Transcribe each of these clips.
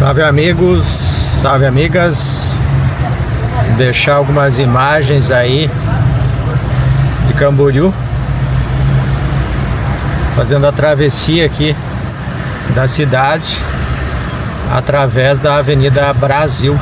Salve amigos, salve amigas. Vou deixar algumas imagens aí de Camboriú, fazendo a travessia aqui da cidade através da Avenida Brasil.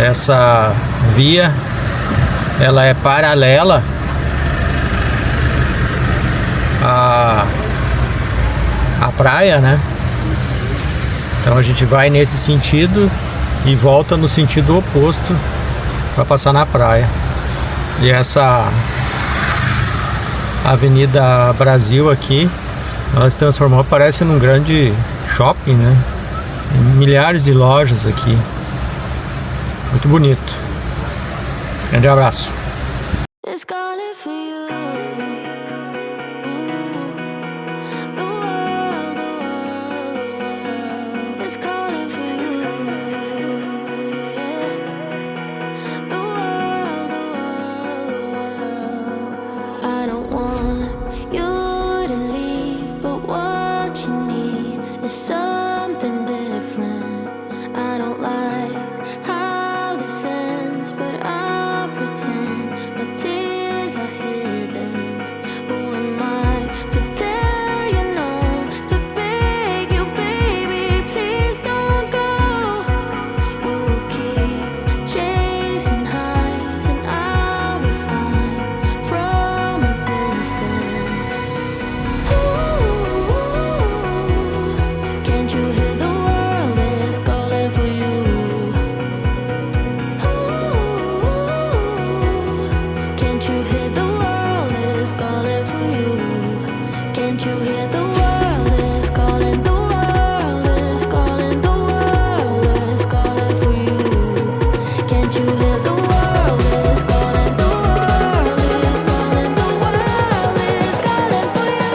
Essa via, ela é paralela à praia, né? Então a gente vai nesse sentido e volta no sentido oposto para passar na praia. E essa Avenida Brasil aqui, ela se transformou, parece num grande shopping, né? Tem milhares de lojas aqui. Muito bonito. Grande abraço. Something different. I don't like how this ends, but I'll pretend my tears are hidden. Who am I to tell you no, to beg you, baby, please don't go. You will keep chasing highs and I'll be fine from a distance. Ooh, can't you hear the world is calling for you? Ooh, can't you hear the world is calling for you? Can't you hear the world is calling, the world is calling, the world is calling for you? Can't you hear the world is calling, the world is calling, the world is calling for you?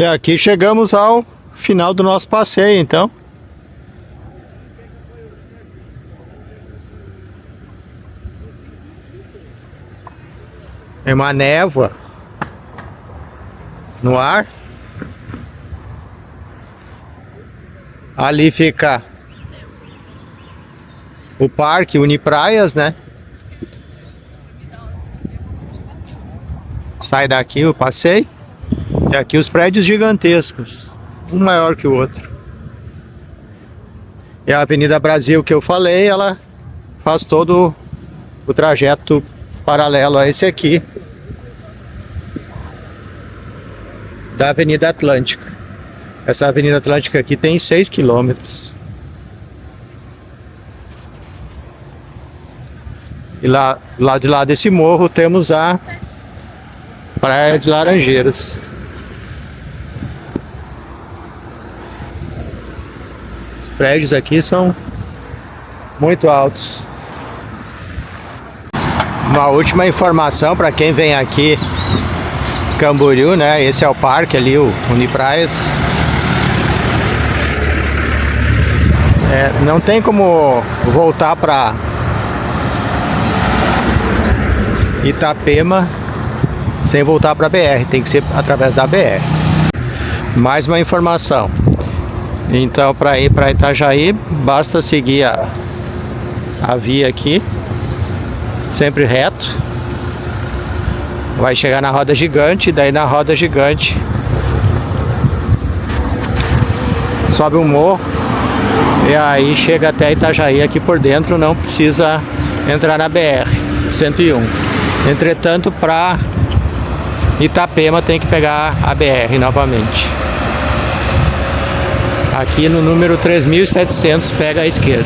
E aqui chegamos ao final do nosso passeio, então. É uma névoa no ar. Ali fica o parque Unipraias, né? Sai daqui o passeio. E aqui os prédios gigantescos, um maior que o outro. E a Avenida Brasil que eu falei, ela faz todo o trajeto paralelo a esse aqui da Avenida Atlântica. Essa Avenida Atlântica aqui tem 6 quilômetros. E lá de lá desse morro temos a Praia de Laranjeiras. Os prédios aqui são muito altos. Uma última informação para quem vem aqui Camboriú, né? Esse é o parque ali, o Unipraias. Não tem como voltar para Itapema sem voltar para BR, tem que ser através da BR. Mais uma informação. Então, para ir para Itajaí, basta seguir a via aqui, sempre reto. Vai chegar na roda gigante, daí na roda gigante sobe um morro e aí chega até Itajaí aqui por dentro, não precisa entrar na BR-101. Entretanto, para Itapema tem que pegar a BR novamente. Aqui no número 3700 pega a esquerda.